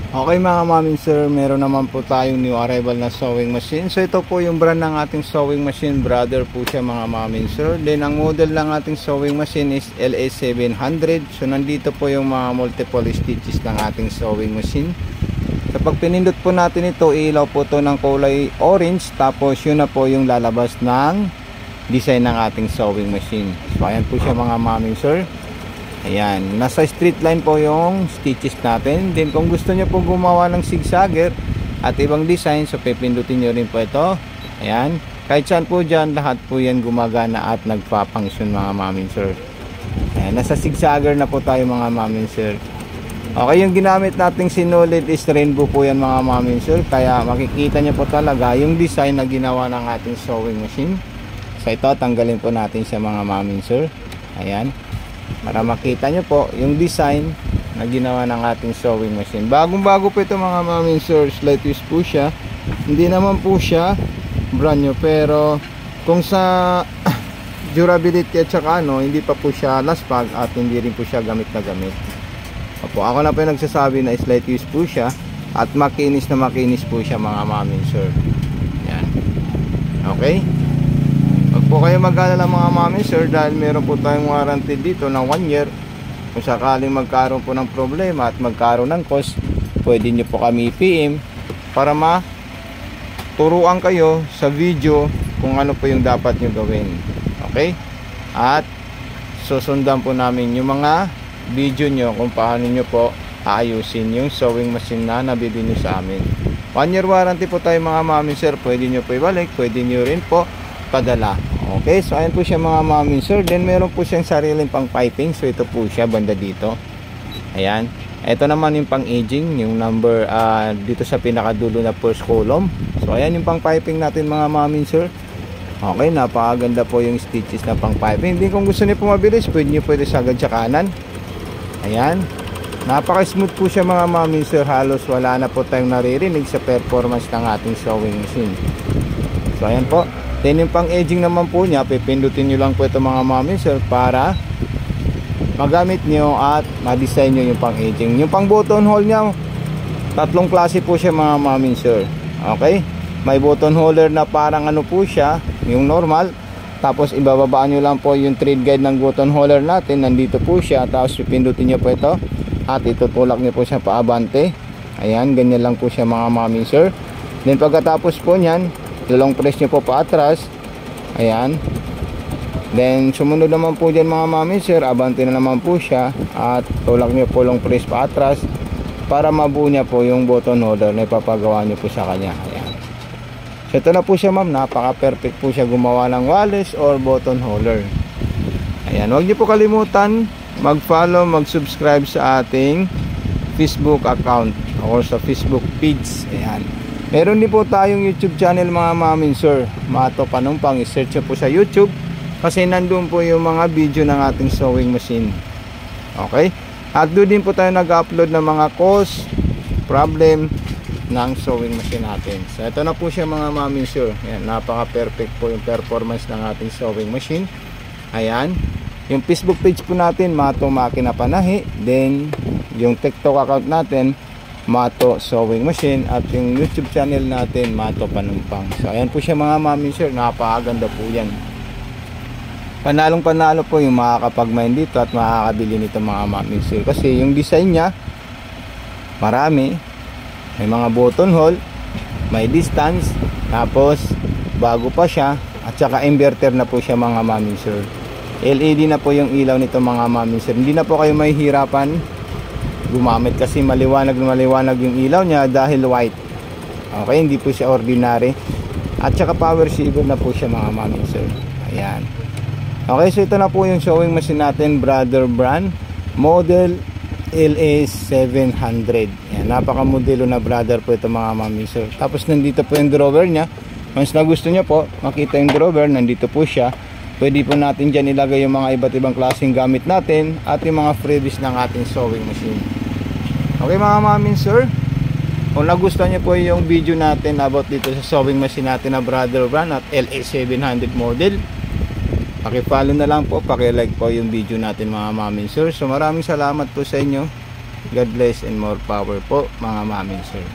Okay mga mamin sir, meron naman po tayong new arrival na sewing machine. So ito po yung brand ng ating sewing machine, Brother po siya mga mamin sir. Then ang model ng ating sewing machine is LA700. So nandito po yung mga multiple stitches ng ating sewing machine. So pag pinindot po natin ito, ilaw po to ng kulay orange. Tapos yun na po yung lalabas ng design ng ating sewing machine. So ayan po siya mga mamin sir. Ayan, nasa straight line po yung stitches natin. Then kung gusto nyo po gumawa ng zigzagger at ibang design, so pipindutin nyo rin po ito. Ayan, kahit saan po dyan, lahat po yan gumagana at nagpapangsyon mga mamin sir. Ayan, nasa zigzagger na po tayo mga mamin sir. Okay, yung ginamit nating sinulid is rainbow po yan mga mamin sir. Kaya makikita nyo po talaga yung design na ginawa ng ating sewing machine. So ito, tanggalin po natin siya mga mamin sir. Ayan, para makita nyo po yung design na ginawa ng ating sewing machine. Bagong bago po ito mga mamin sir. Slight twist po siya. Hindi naman po siya brand new, pero kung sa durability at saka hindi pa po siya laspag at hindi rin po siya gamit na gamit. Opo, ako na po yung nagsasabi na slight twist po siya at makinis na makinis po siya mga mamin sir. Yan. Okay, huwag po kayo mag-alala mga mami sir, dahil meron po tayong warranty dito ng 1 year. Kung sakaling magkaroon po ng problema at magkaroon ng cost, pwede nyo po kami i-PM para maturuan kayo sa video kung ano po yung dapat nyo gawin. Okay, at susundan po namin yung mga video nyo kung paano nyo po aayusin yung sewing machine na nabili nyo sa amin. 1 year warranty po tayo mga mami sir. Pwede nyo po ibalik, pwede nyo rin po padala. Okay, so ayan po siya mga mamin sir. Then meron po siyang sariling pang piping. So ito po siya banda dito. Ayan, ito naman yung pang aging, yung number dito sa pinakadulo na first column. So ayan yung pang piping natin mga mamin sir. Okay, napakaganda po yung stitches na pang piping. Hindi, kung gusto niyo po mabilis, pwede niyo pwede sagad sa kanan. Ayan, napaka smooth po siya mga mamin sir. Halos wala na po tayong naririnig sa performance ng ating sewing machine. So ayan po. Then yung pang edging naman po niya, pipindutin nyo lang po ito mga mami sir para magamit nyo at ma-design nyo yung pang edging. Yung pang button hole niya, tatlong klase po siya mga mami sir. Okay, may button holder na parang ano po siya, yung normal. Tapos ibababaan nyo lang po yung thread guide ng button holder natin. Nandito po siya. Tapos pipindutin nyo po ito at itutulak nyo po siya paabante. Ayan, ganyan lang po siya mga mami sir. Then pagkatapos po nyan, long press nyo po paatras. Ayan. Then sumunod naman po dyan mga mami sir, abante na naman po siya. At tulak nyo po long press paatras para mabuo niya po yung button holder na ipapagawa nyo po sa kanya. Ayan. So ito na po siya ma'am, napaka perfect po siya gumawa ng wallet or button holder. Ayan, huwag nyo po kalimutan mag follow, mag subscribe sa ating Facebook account or sa Facebook page. Ayan, meron din po tayong YouTube channel mga mamin sir, Mato Panumpang. I-search po sa YouTube kasi nandun po yung mga video ng ating sewing machine. Okay, at doon din po tayo nag-upload ng mga cause, problem ng sewing machine natin. So ito na po siya mga mamin sir. Ayan, napaka perfect po yung performance ng ating sewing machine. Ayan, yung Facebook page po natin, Mato Makina Panahi. Then yung TikTok account natin, Mato Sewing Machine, at yung YouTube channel natin, Mato Panumpang. So ayan po siya mga mami sir, napakaganda po yan. Panalong panalo po yung makakapag-mine dito at makakabili nito mga mami sir, kasi yung design nya marami, may mga button hole, may distance, tapos bago pa siya, at saka inverter na po siya mga mami sir. LED na po yung ilaw nito mga mami sir. Hindi na po kayo mahihirapan gumamit kasi maliwanag yung ilaw niya dahil white. Okay, hindi po siya ordinary. At saka power saver na po siya mga mami sir. Ayan. Okay, so ito na po yung sewing machine natin, Brother brand, model LA700. Ayan, napaka modelo na Brother po ito mga mami sir. Tapos nandito po yung drawer niya. Once na gusto niya po makita yung drawer, nandito po siya. Pwede po natin dyan ilagay yung mga iba't ibang klaseng gamit natin at yung mga freebies ng ating sewing machine. Okay mga mamin sir, kung nagustuhan niyo po yung video natin about dito sa sewing machine natin na Brother brand at LA700 model, paki-follow na lang po, paki-like po yung video natin mga mamin sir. So maraming salamat po sa inyo. God bless and more power po mga mamin sir.